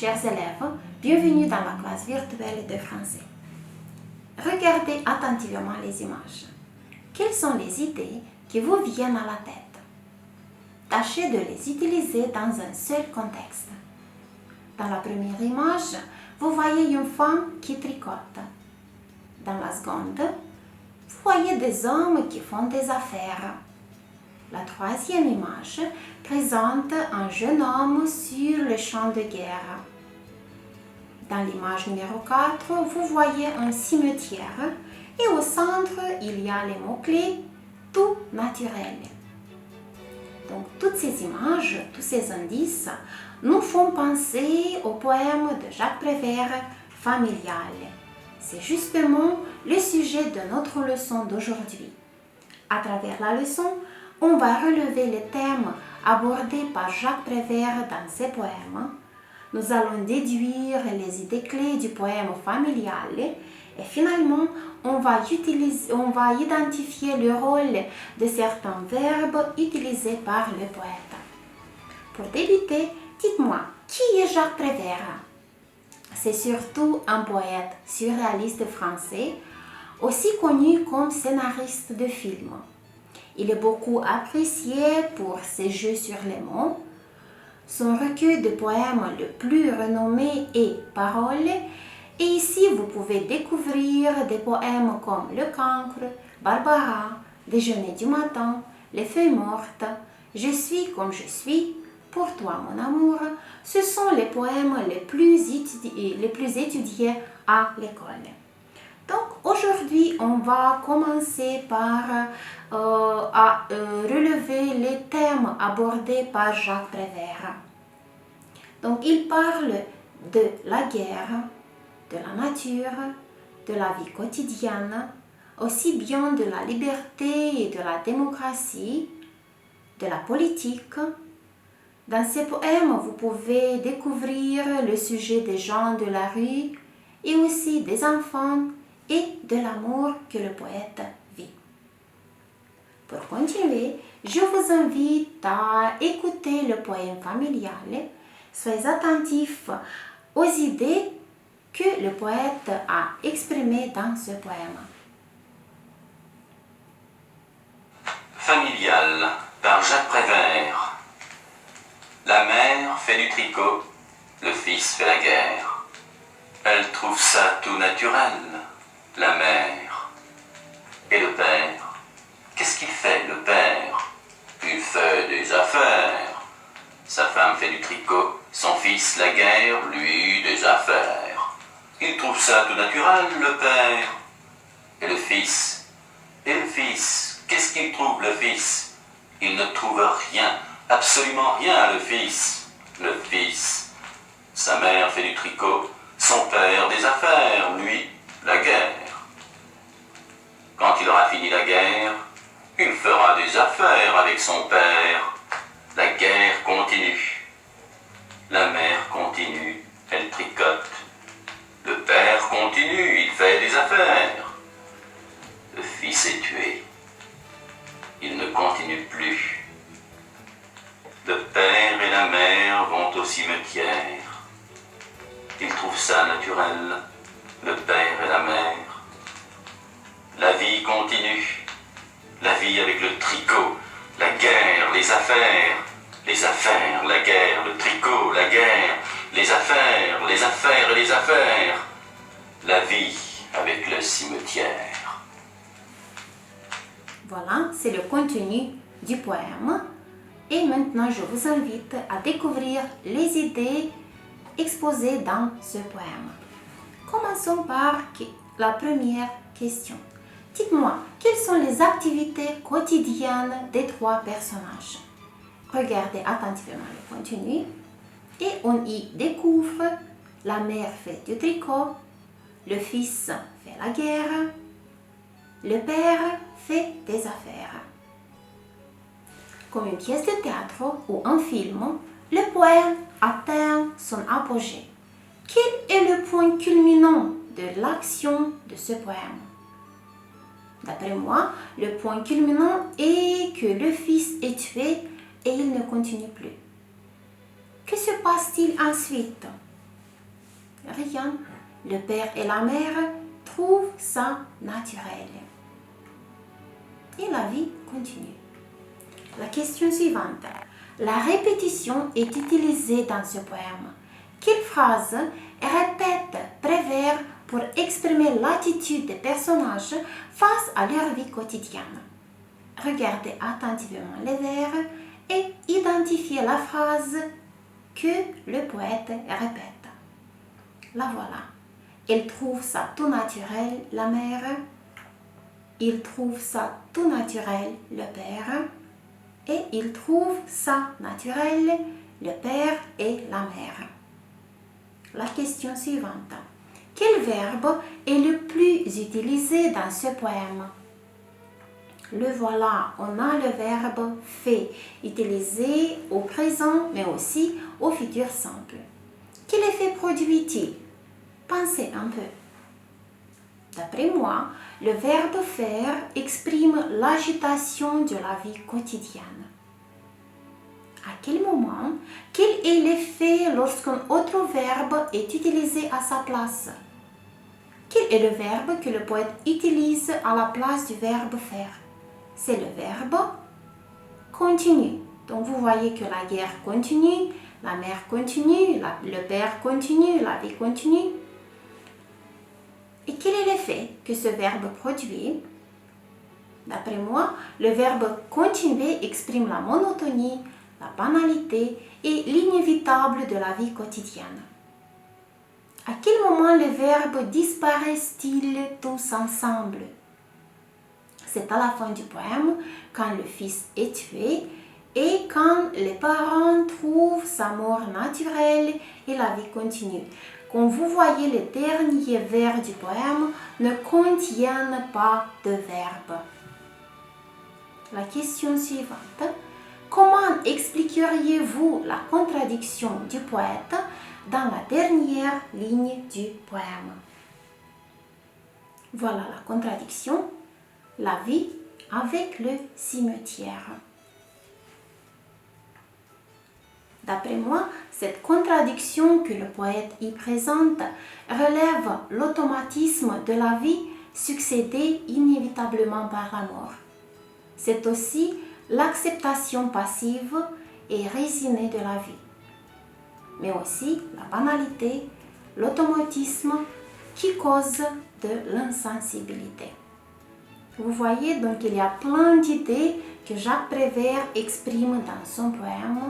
chers élèves, bienvenue dans la classe virtuelle de français. Regardez attentivement les images. Quelles sont les idées qui vous viennent à la tête? Tâchez de les utiliser dans un seul contexte. Dans la première image, vous voyez une femme qui tricote. Dans la seconde, vous voyez des hommes qui font des affaires. La troisième image présente un jeune homme sur le champ de guerre. Dans l'image numéro 4, vous voyez un cimetière et au centre, il y a les mots-clés « tout naturel ». Donc, toutes ces images, tous ces indices nous font penser au poème de Jacques Prévert, « Familial ». C'est justement le sujet de notre leçon d'aujourd'hui. À travers la leçon, on va relever les thèmes abordés par Jacques Prévert dans ses poèmes. Nous allons déduire les idées clés du poème familial et finalement, on va identifier le rôle de certains verbes utilisés par le poète. Pour débuter, dites-moi, qui est Jacques Prévert? C'est surtout un poète surréaliste français, aussi connu comme scénariste de films. Il est beaucoup apprécié pour ses jeux sur les mots. Son recueil de poèmes le plus renommé est Paroles. Et ici, vous pouvez découvrir des poèmes comme Le Cancre, Barbara, Déjeuner du matin, Les feuilles mortes, Je suis comme je suis, Pour toi mon amour. Ce sont les poèmes les plus étudiés à l'école. Donc aujourd'hui, on va commencer par relever les thèmes abordés par Jacques Prévert. Donc il parle de la guerre, de la nature, de la vie quotidienne, aussi bien de la liberté et de la démocratie, de la politique. Dans ces poèmes, vous pouvez découvrir le sujet des gens de la rue et aussi des enfants et de l'amour que le poète vit. Pour continuer, je vous invite à écouter le poème familial. Soyez attentifs aux idées que le poète a exprimées dans ce poème. Familial par Jacques Prévert. La mère fait du tricot, le fils fait la guerre. Elle trouve ça tout naturel, la mère. Et le père, qu'est-ce qu'il fait, le père? Il fait des affaires. Sa femme fait du tricot, son fils la guerre, lui des affaires. Il trouve ça tout naturel, le père. Et le fils, qu'est-ce qu'il trouve, le fils? Il ne trouve rien, absolument rien, le fils. Le fils, sa mère fait du tricot, son père des affaires, lui, la guerre. Quand il aura fini la guerre, il fera des affaires avec son père. La guerre continue. La mère continue, elle tricote. Le père continue, il fait des affaires. Le fils est tué. Il ne continue plus. Le père et la mère vont au cimetière. Ils trouvent ça naturel, le père et la mère. La vie continue. La vie avec le tricot, la guerre, les affaires, la guerre, le tricot, la guerre, les affaires et les affaires. La vie avec le cimetière. Voilà, c'est le contenu du poème. Et maintenant, je vous invite à découvrir les idées exposées dans ce poème. Commençons par la première question. Dites-moi, quelles sont les activités quotidiennes des trois personnages? Regardez attentivement le contenu et on y découvre la mère fait du tricot, le fils fait la guerre, le père fait des affaires. Comme une pièce de théâtre ou un film, le poème atteint son apogée. Quel est le point culminant de l'action de ce poème? D'après moi, le point culminant est que le fils est tué et il ne continue plus. Que se passe-t-il ensuite? rien. Le père et la mère trouvent ça naturel. Et la vie continue. La question suivante. La répétition est utilisée dans ce poème. Quelle phrase répète Prévert pour exprimer l'attitude des personnages face à leur vie quotidienne? Regardez attentivement les vers et identifiez la phrase que le poète répète. La voilà. Elle trouve ça tout naturel, la mère. Il trouve ça tout naturel, le père. Et il trouve ça naturel, le père et la mère. La question suivante. Quel verbe est le plus utilisé dans ce poème? Le voilà, on a le verbe fait, utilisé au présent mais aussi au futur simple. Quel effet produit-il? Pensez un peu. D'après moi, le verbe faire exprime l'agitation de la vie quotidienne. À quel moment, quel est l'effet lorsqu'un autre verbe est utilisé à sa place? Quel est le verbe que le poète utilise à la place du verbe faire? C'est le verbe continue. Donc vous voyez que la guerre continue, la mère continue, le père continue, la vie continue. Et quel est l'effet que ce verbe produit? D'après moi, le verbe continuer exprime la monotonie, la banalité et l'inévitable de la vie quotidienne. À quel moment les verbes disparaissent-ils tous ensemble? C'est à la fin du poème, quand le fils est tué et quand les parents trouvent sa mort naturelle et la vie continue. Comme vous voyez, les derniers vers du poème ne contiennent pas de verbe. La question suivante. Comment expliqueriez-vous la contradiction du poète dans la dernière ligne du poème? Voilà la contradiction. La vie avec le cimetière. D'après moi, cette contradiction que le poète y présente relève l'automatisme de la vie succédée inévitablement par la mort. C'est aussi l'acceptation passive et résignée de la vie, mais aussi la banalité, l'automatisme qui cause de l'insensibilité. Vous voyez, donc il y a plein d'idées que Jacques Prévert exprime dans son poème.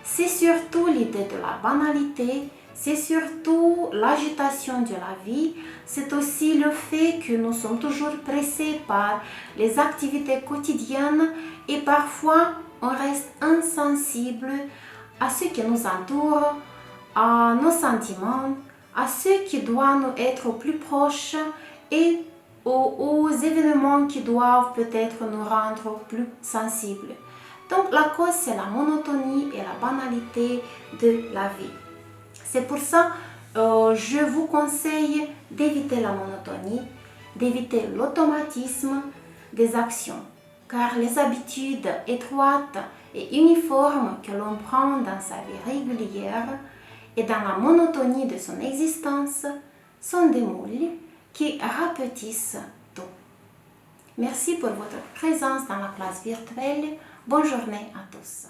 C'est surtout l'idée de la banalité, c'est surtout l'agitation de la vie, c'est aussi le fait que nous sommes toujours pressés par les activités quotidiennes et parfois on reste insensible à ce qui nous entoure, à nos sentiments, à ce qui doit nous être plus proches et aux événements qui doivent peut-être nous rendre plus sensibles. Donc la cause, c'est la monotonie et la banalité de la vie. C'est pour ça que je vous conseille d'éviter la monotonie, d'éviter l'automatisme des actions. Car les habitudes étroites et uniformes que l'on prend dans sa vie régulière et dans la monotonie de son existence sont des moules qui rapetissent tout. Merci pour votre présence dans la classe virtuelle. Bonne journée à tous.